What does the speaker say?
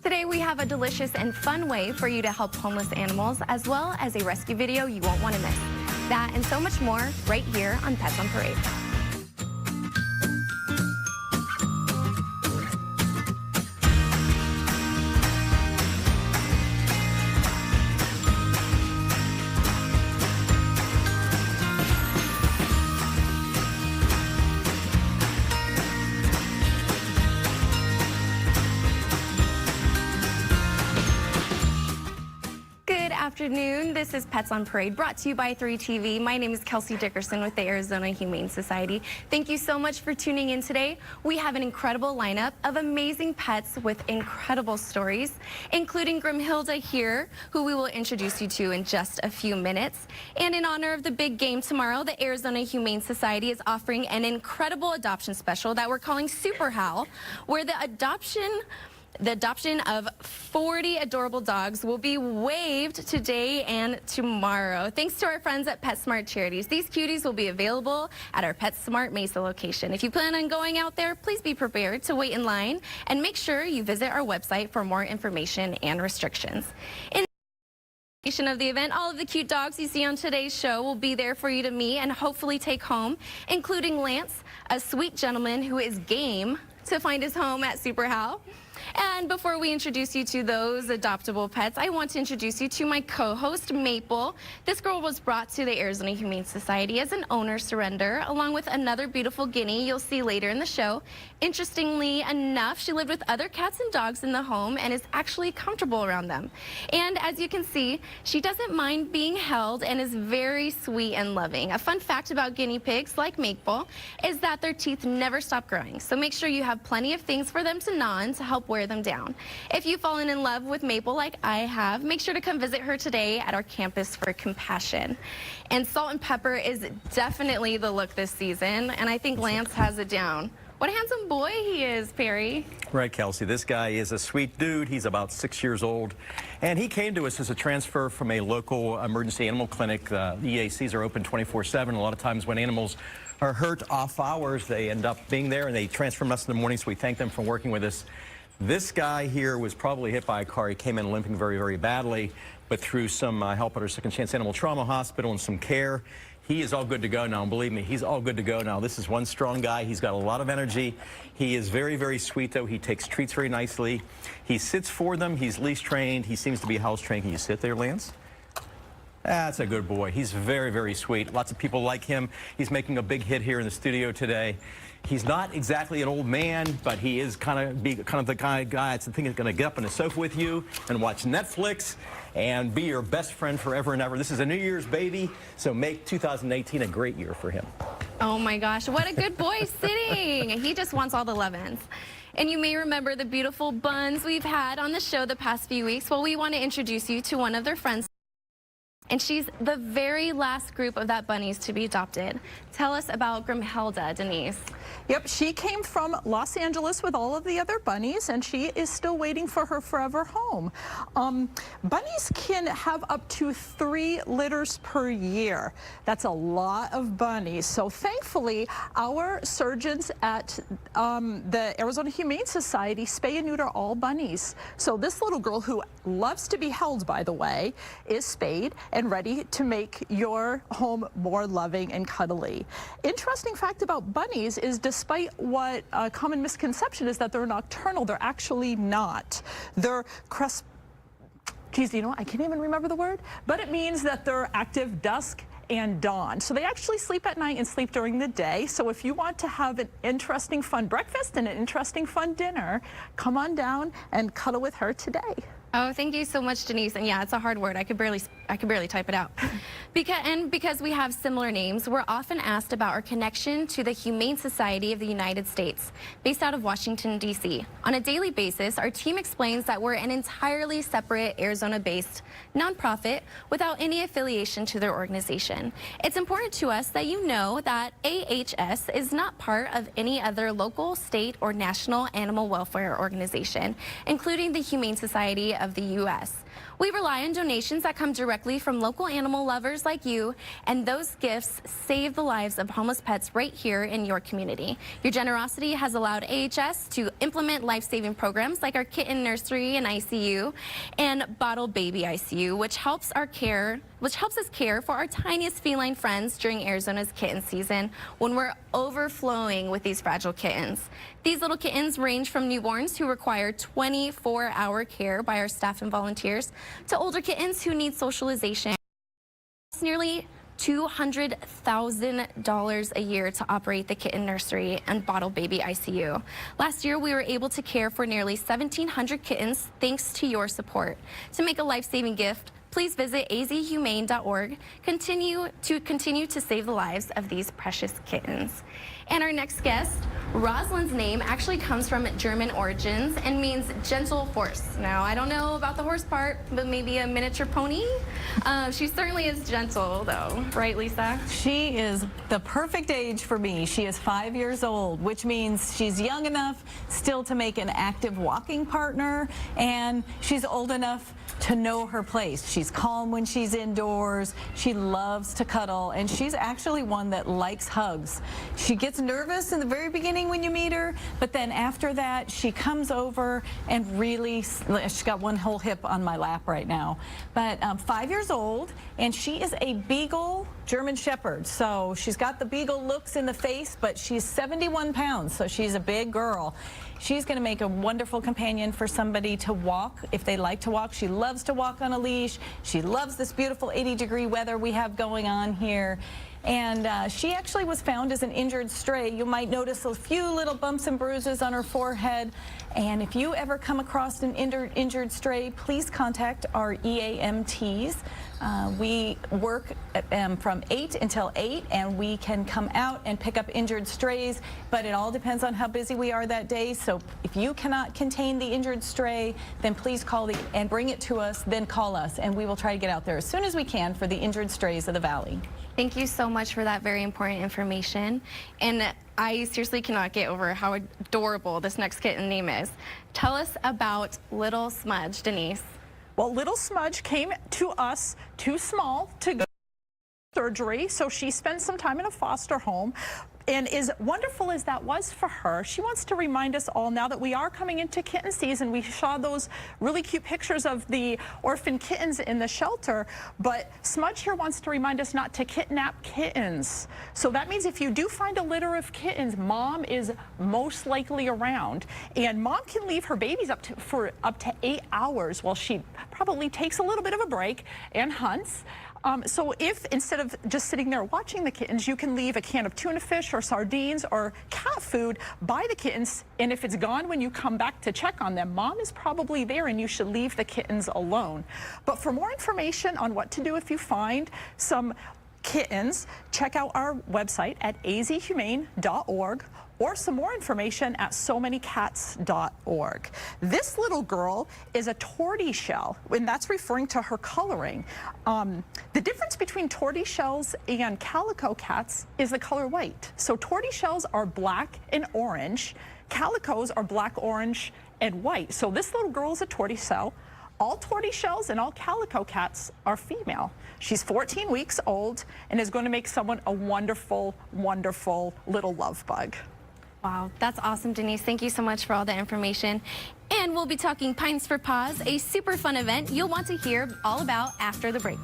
Today we have a delicious and fun way for you to help homeless animals, as well as a rescue video you won't want to miss. That and so much more right here on Pets on Parade. Afternoon. This is Pets on Parade, brought to you by 3TV. My name is Kelsey Dickerson with the Arizona Humane Society. Thank you so much for tuning in today. We have an incredible lineup of amazing pets with incredible stories, including Grimhilda here, who we will introduce you to in just a few minutes. And in honor of the big game tomorrow, the Arizona Humane Society is offering an incredible adoption special that we're calling Super Howl, where the adoption of 40 adorable dogs will be waived today and tomorrow. Thanks to our friends at PetSmart Charities. These cuties will be available at our PetSmart Mesa location. If you plan on going out there, please be prepared to wait in line and make sure you visit our website for more information and restrictions. Of the event, all of the cute dogs you see on today's show will be there for you to meet and hopefully take home, including Lance, a sweet gentleman who is game to find his home at Super Howl. And before we introduce you to those adoptable pets, I want to introduce you to my co-host, Maple. This girl was brought to the Arizona Humane Society as an owner surrender, along with another beautiful guinea you'll see later in the show. Interestingly enough, she lived with other cats and dogs in the home and is actually comfortable around them. And as you can see, she doesn't mind being held and is very sweet and loving. A fun fact about guinea pigs, like Maple, is that their teeth never stop growing. So make sure you have plenty of things for them to gnaw on to help wear them down. If you've fallen in love with Maple like I have, make sure to come visit her today at our campus for Compassion. And salt and pepper is definitely the look this season, and I think Lance has it down. What a handsome boy he is, Perry. Right, Kelsey. This guy is a sweet dude. He's about 6 years old, and he came to us as a transfer from a local emergency animal clinic. EACs are open 24/7. A lot of times when animals are hurt off hours, they end up being there, and they transfer us in the morning, so we thank them for working with us. This guy here was probably hit by a car. He came in limping very, very badly, but through some help at our Second Chance Animal Trauma Hospital and some care, he is all good to go now. And believe me, he's all good to go now. This is one strong guy. He's got a lot of energy. He is very, very sweet, though. He takes treats very nicely. He sits for them. He's leash trained. He seems to be house trained. Can you sit there, Lance? That's a good boy. He's very, very sweet. Lots of people like him. He's making a big hit here in the studio today. He's not exactly an old man, but he is kind of the kind of guy that's going to get up on the sofa with you and watch Netflix and be your best friend forever and ever. This is a New Year's baby, so make 2018 a great year for him. Oh my gosh, what a good boy sitting. He just wants all the lovin's. And you may remember the beautiful buns we've had on the show the past few weeks. Well, we want to introduce you to one of their friends. And she's the very last group of that bunnies to be adopted. Tell us about Grimhilda, Denise. Yep, she came from Los Angeles with all of the other bunnies, and she is still waiting for her forever home. Bunnies can have up to 3 litters per year. That's a lot of bunnies. So thankfully, our surgeons at the Arizona Humane Society spay and neuter all bunnies. So this little girl, who loves to be held, by the way, is spayed and ready to make your home more loving and cuddly. Interesting fact about bunnies is, despite what a common misconception is that they're nocturnal, they're actually not. They're geez, you know, I can't even remember the word, but it means that they're active dusk and dawn. So they actually sleep at night and sleep during the day. So if you want to have an interesting, fun breakfast and an interesting, fun dinner, come on down and cuddle with her today. Oh, thank you so much, Denise. And yeah, it's a hard word. I could barely type it out. Because we have similar names, we're often asked about our connection to the Humane Society of the United States, based out of Washington, D.C. On a daily basis, our team explains that we're an entirely separate Arizona-based nonprofit without any affiliation to their organization. It's important to us that you know that AHS is not part of any other local, state, or national animal welfare organization, including the Humane Society of of the U.S. We rely on donations that come directly from local animal lovers like you, and those gifts save the lives of homeless pets right here in your community. Your generosity has allowed AHS to implement life-saving programs like our kitten nursery and ICU and bottle baby ICU, which helps us care for our tiniest feline friends during Arizona's kitten season when we're overflowing with these fragile kittens. These little kittens range from newborns who require 24-hour care by our staff and volunteers to older kittens who need socialization. It's nearly $200,000 a year to operate the kitten nursery and bottle baby ICU. Last year, we were able to care for nearly 1,700 kittens thanks to your support. To make a life-saving gift, please visit azhumane.org. Continue to save the lives of these precious kittens. And our next guest, Roslin's name actually comes from German origins and means gentle horse. Now, I don't know about the horse part, but maybe a miniature pony? She certainly is gentle, though. Right, Lisa? She is the perfect age for me. She is 5 years old, which means she's young enough still to make an active walking partner, and she's old enough to know her place. She's calm when she's indoors. She loves to cuddle, and she's actually one that likes hugs. She gets nervous in the very beginning when you meet her, but then after that, she comes over and really, she's got one whole hip on my lap right now. But 5 years old, and she is a Beagle German Shepherd. So she's got the Beagle looks in the face, but she's 71 pounds, so she's a big girl. She's going to make a wonderful companion for somebody to walk if they like to walk. She loves to walk on a leash. She loves this beautiful 80-degree weather we have going on here. And she actually was found as an injured stray. You might notice a few little bumps and bruises on her forehead. And if you ever come across an injured stray, please contact our EAMTs. We work from 8 until 8, and we can come out and pick up injured strays, but it all depends on how busy we are that day. So if you cannot contain the injured stray, then please call and bring it to us, then call us, and we will try to get out there as soon as we can for the injured strays of the valley. Thank you so much for that very important information. And I seriously cannot get over how adorable this next kitten name is. Tell us about little Smudge, Denise. Well, little Smudge came to us too small to go to surgery, so she spent some time in a foster home. And as wonderful as that was for her, she wants to remind us all, now that we are coming into kitten season, we saw those really cute pictures of the orphan kittens in the shelter, but Smudge here wants to remind us not to kidnap kittens. So that means if you do find a litter of kittens, mom is most likely around, and mom can leave her babies for up to 8 hours while she probably takes a little bit of a break and hunts. So if instead of just sitting there watching the kittens, you can leave a can of tuna fish or sardines or cat food by the kittens, and if it's gone when you come back to check on them, mom is probably there and you should leave the kittens alone. But for more information on what to do if you find some kittens, check out our website at azhumane.org, or some more information at somanycats.org. This little girl is a tortoiseshell, and that's referring to her coloring. The difference between tortoiseshells and calico cats is the color white. So tortoiseshells are black and orange, calicos are black, orange, and white. So this little girl is a tortoiseshell. All tortoiseshells and all calico cats are female. She's 14 weeks old and is going to make someone a wonderful, wonderful little love bug. Wow, that's awesome, Denise. Thank you so much for all the information. And we'll be talking Pines for Paws, a super fun event you'll want to hear all about after the break.